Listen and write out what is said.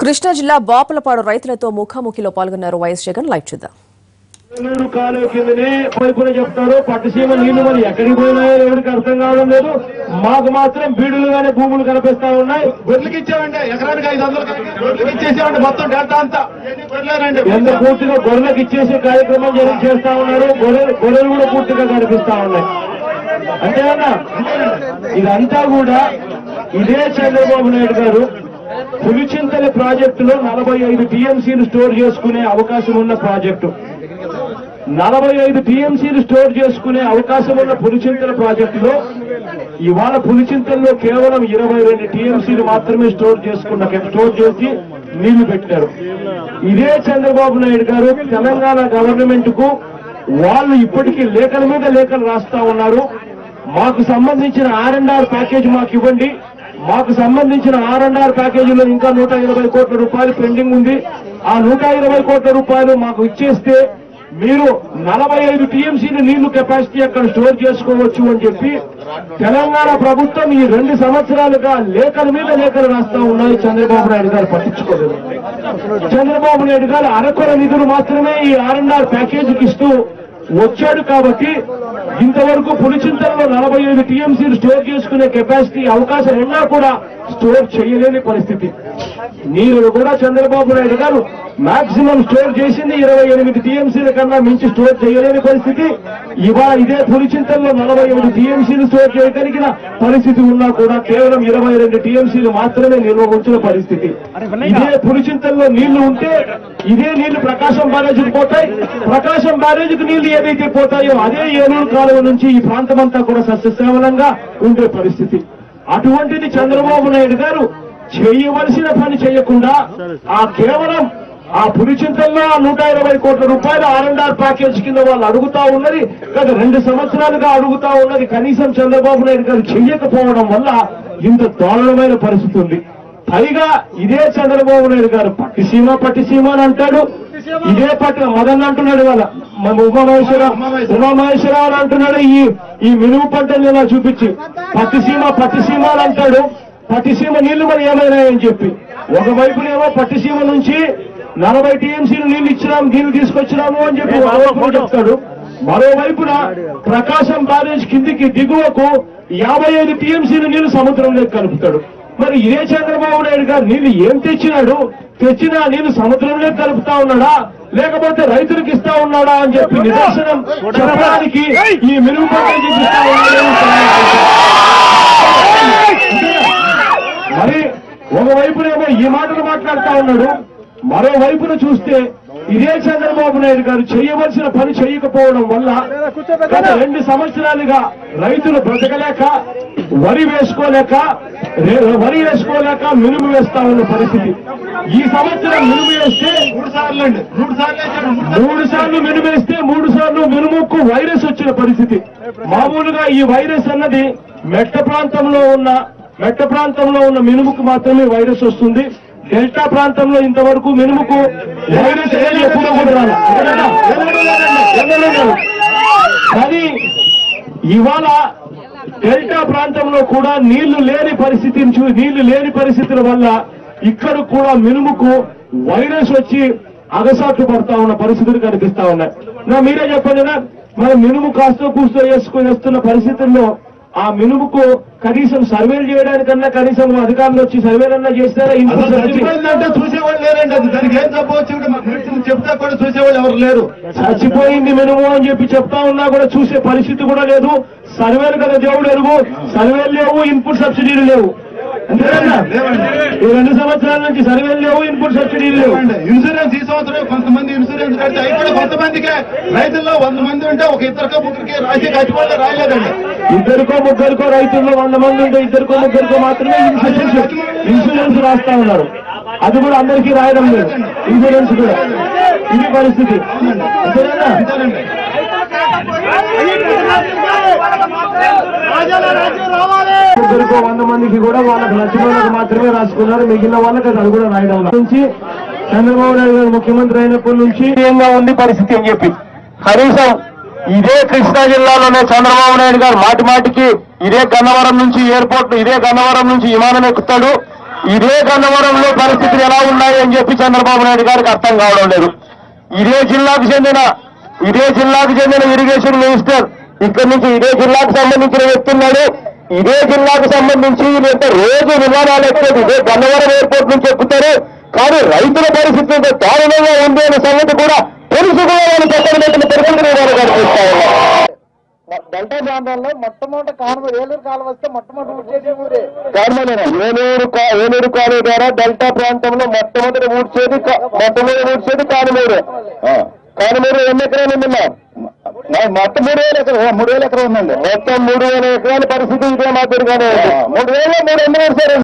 కృష్ణా జిల్లా బాపులపాడు రైతులతో ముఖాముఖిలో పాల్గొన్నారు వైఎస్ జగన్. లైవ్ చూద్దాం. కాలువ కిందనే పైపున చెప్తారు, పట్టుసీమ నీళ్లు మరి ఎక్కడికి పోయినాయో ఎవరికి అర్థం కావడం లేదు. మాకు మాత్రం బీడులుగానే భూములు కనిపిస్తా ఉన్నాయి. గొర్రెలకి ఇచ్చామంటే ఎకరానికి 500 గొర్రెలకి ఇచ్చేసామంటే మొత్తం డేటా అంతా ఎంత పూర్తిగా గొర్రెలకు ఇచ్చేసే కార్యక్రమం చేస్తా ఉన్నారు. గొర్రెలు కూడా పూర్తిగా కనిపిస్తా ఉన్నాయి. అంతేనా? ఇదంతా కూడా ఇదే చంద్రబాబు నాయుడు గారు పులిచింతల ప్రాజెక్టులో 45 టీఎంసీలు స్టోర్ చేసుకునే అవకాశం ఉన్న ప్రాజెక్టు. 45 టీఎంసీలు స్టోర్ చేసుకునే అవకాశం ఉన్న పులిచింతల ప్రాజెక్టులో ఇవాళ పులిచింతల్లో కేవలం 22 టీఎంసీలు మాత్రమే స్టోర్ చేసి నీళ్లు పెట్టారు. ఇదే చంద్రబాబు నాయుడు గారు తెలంగాణ గవర్నమెంట్ కు వాళ్ళు ఇప్పటికీ లేఖల మీద లేఖలు రాస్తా ఉన్నారు. మాకు సంబంధించిన R&R ప్యాకేజ్ మాకు ఇవ్వండి, మాకు సంబంధించిన R&R ప్యాకేజీలో ఇంకా 120 కోట్ల రూపాయలు పెండింగ్ ఉంది. ఆ 120 కోట్ల రూపాయలు మాకు ఇచ్చేస్తే మీరు 45 టీఎంసీల నీళ్లు కెపాసిటీ అక్కడ స్టోర్ చేసుకోవచ్చు అని చెప్పి తెలంగాణ ప్రభుత్వం ఈ 2 సంవత్సరాలుగా లేఖల మీద లేఖలు రాస్తా ఉన్నాయి. చంద్రబాబు నాయుడు గారు పట్టించుకోలేదు. చంద్రబాబు నాయుడు గారు అరకొర నిధులు మాత్రమే ఈ R&R ప్యాకేజీకి ఇస్తూ వచ్చాడు. కాబట్టి ఇంతవరకు పులిచింతలలో 45 టీఎంసీలు స్టోర్ చేసుకునే కెపాసిటీ అవకాశం ఉన్నా కూడా స్టోర్ చేయలేని పరిస్థితి. నీరు కూడా చంద్రబాబు నాయుడు గారు మాక్సిమం స్టోర్ చేసింది 28 టీఎంసీల కన్నా మించి స్టోర్ చేయలేని పరిస్థితి. ఇవాళ ఇదే పులిచింతల్లో 45 టీఎంసీలు స్టోర్ చేయగలిగిన పరిస్థితి ఉన్నా కూడా కేవలం 22 టీఎంసీలు మాత్రమే నిల్వ ఉంచిన పరిస్థితి. ఇదే పులిచింతల్లో నీళ్లు ఉంటే ఇదే నీళ్లు ప్రకాశం బ్యారేజీకి పోతాయి. ప్రకాశం బ్యారేజీకి నీళ్లు ఏదైతే పోతాయో అదే ఏలూరు కాలువ నుంచి ఈ ప్రాంతమంతా కూడా సస్యశ్యామలంగా ఉండే పరిస్థితి. అటువంటిది చంద్రబాబు నాయుడు గారు చేయవలసిన పని చేయకుండా కేవలం ఆ పులిచింతల్లో 120 కోట్ల రూపాయలు R&R ప్యాకేజ్ కింద వాళ్ళు అడుగుతా ఉన్నది గత 2 సంవత్సరాలుగా అడుగుతా ఉన్నది. కనీసం చంద్రబాబు నాయుడు గారు చెయ్యకపోవడం వల్ల ఇంత దారుణమైన పరిస్థితి ఉంది. పైగా ఇదే చంద్రబాబు నాయుడు గారు పట్టిసీమ అని అంటాడు. ఇదే పట్ల మదన్ అంటున్నాడు, వాళ్ళ ఉమామహేశ్వరరావు అని అంటున్నాడు. ఈ మినుము పంటలు ఇలా చూపించి పట్టిసీమ అని అంటాడు. పట్టిసీమ నీళ్లు మరి ఏమైనాయని చెప్పి ఒకవైపునేమో పట్టిసీమ నుంచి 40 టీఎంసీలు నీళ్లు తీసుకొచ్చినాము అని చెప్పి మరోవైపు చెప్తాడు. మరోవైపున ప్రకాశం బ్యారేజ్ కిందికి దిగువకు 55 టీఎంసీలు నీళ్లు సముద్రంలోకి కలుపుతాడు. మరి ఇదే చంద్రబాబు నాయుడు గారు నీళ్లు ఏం తెచ్చినా నీళ్లు సముద్రంలోకి కలుపుతా ఉన్నాడా లేకపోతే రైతులకు ఇస్తా ఉన్నాడా అని చెప్పి నిదర్శనం చెప్పడానికి ఈ మినుము పంటలు చూపిస్తా ఉన్నాడు. మరి ఒకవైపునేమో ఈ మాటలు మాట్లాడుతా ఉన్నాడు, మరోవైపున చూస్తే ఇదే చంద్రబాబు నాయుడు గారు చేయవలసిన పని చేయకపోవడం వల్ల గత 2 సంవత్సరాలుగా రైతులు బ్రతకలేక వరి వేసుకోలేక మినుము వేస్తా ఉన్న పరిస్థితి. ఈ సంవత్సరం మినుము వేస్తే 3 సార్లు మినుము వేస్తే 3 సార్లు మినుముకు వైరస్ వచ్చిన పరిస్థితి. మామూలుగా ఈ వైరస్ అన్నది మెట్ట ప్రాంతంలో ఉన్న మినుముకు మాత్రమే వైరస్ వస్తుంది. డెల్టా ప్రాంతంలో ఇంతవరకు మినుముకు వైరస్ ఎప్పుడు కూడా రాలేదు. కానీ ఇవాళ డెల్టా ప్రాంతంలో కూడా నీళ్లు లేని పరిస్థితుల వల్ల ఇక్కడ కూడా మినుముకు వైరస్ వచ్చి అగసాట్లు పడతా ఉన్న పరిస్థితులు కనిపిస్తా ఉన్నాయి. మీరే చెప్పండి, మన మినుము కాస్తో కూస్తో వేసుకుని వస్తున్న పరిస్థితుల్లో ఆ మినుముకు కనీసం సర్వేలు చేయడానికన్నా కనీసం అధికారులు వచ్చి సర్వేలన్నా చేస్తారా? అంటే చూసేవాళ్ళు లేరండి. అది దానికి ఏం చెప్పవచ్చు చెప్తా కూడా చూసేవాళ్ళు ఎవరు లేరు. చచ్చిపోయింది మినుము అని చెప్పి చెప్తా ఉన్నా కూడా చూసే పరిస్థితి కూడా లేదు. సర్వేలు కదా దేవుడు ఎరుగు, సర్వేలు లేవు, ఇన్పుట్ సబ్సిడీలు లేవు. అంతేనా? ఈ 2 సంవత్సరాల నుంచి సర్వేలు లేవు, ఇన్పుట్ సబ్సిడీలు లేవు. ఇన్సూరెన్స్ ఈ సంవత్సరం కొంతమంది ఇన్సూరెన్స్ కడితే అయిపోయి కొంతమందికి రైతుల్లో 100 మంది ఉంటే ఒక 2-3 రాసి కట్టుకోవాలి రాయలేదండి. 2-3 రైతుల్లో 100 మంది ఉంటే 2-3 మాత్రమే ఇన్సూరెన్స్ రాస్తా ఉన్నారు. అది కూడా అందరికీ రాయడం లేదు ఇన్సూరెన్స్ కూడా. ఇది పరిస్థితి. అంతేనా? 100 మందికి కూడా వాళ్ళకి నచ్చిన వాళ్ళకి మాత్రమే రాసుకున్నారు. మిగిలిన వాళ్ళకి అది కూడా రాయడం నుంచి చంద్రబాబు నాయుడు గారు ముఖ్యమంత్రి అయినప్పటి నుంచి ఏంగా ఉంది పరిస్థితి అని చెప్పి కనీసం ఇదే కృష్ణా జిల్లాలోనే చంద్రబాబు నాయుడు గారు మాటికి ఇదే గన్నవరం నుంచి ఎయిర్పోర్ట్, ఇదే గన్నవరం నుంచి విమానం ఎక్కుతాడు. ఇదే గన్నవరంలో పరిస్థితులు ఎలా ఉన్నాయి అని చెప్పి చంద్రబాబు నాయుడు గారికి అర్థం కావడం లేదు. ఇదే జిల్లాకు చెందిన ఇరిగేషన్ మినిస్టర్ ఇక్కడి నుంచి ఇదే జిల్లాకు సంబంధించిన వ్యక్తున్నాడు. ఇదే జిల్లాకు సంబంధించి రోజు విమానాలు ఎక్కేది ఇదే గన్నవరం ఎయిర్పోర్ట్ నుంచి ఎక్కుతారు. కానీ రైతుల పరిస్థితి దారుణంగా ఉంది అనే సంగతి కూడా తెలుసుకోవాలని పక్కన పెట్టిన పరిస్థితులు కనిపిస్తా ఉన్నాయి. డెల్టా ప్రాంతాల్లో మొట్టమొదటి ఏలూరు కాలువ వస్తే మొట్టమొదటి ఏలూరు కాలువ ద్వారా డెల్టా ప్రాంతంలో మొట్టమొదటి ఊడ్చేది కానుమూరు. కానుమూరు ఎన్ని ఎకరాలు ఉందన్నా? మొత్తం 3,000 ఎకరాలు ఉందండి. మొత్తం 3,000 ఎకరాల పరిస్థితి ఇదే మాదిరిగానే 3,000 3 ఎన్ని వేశారు?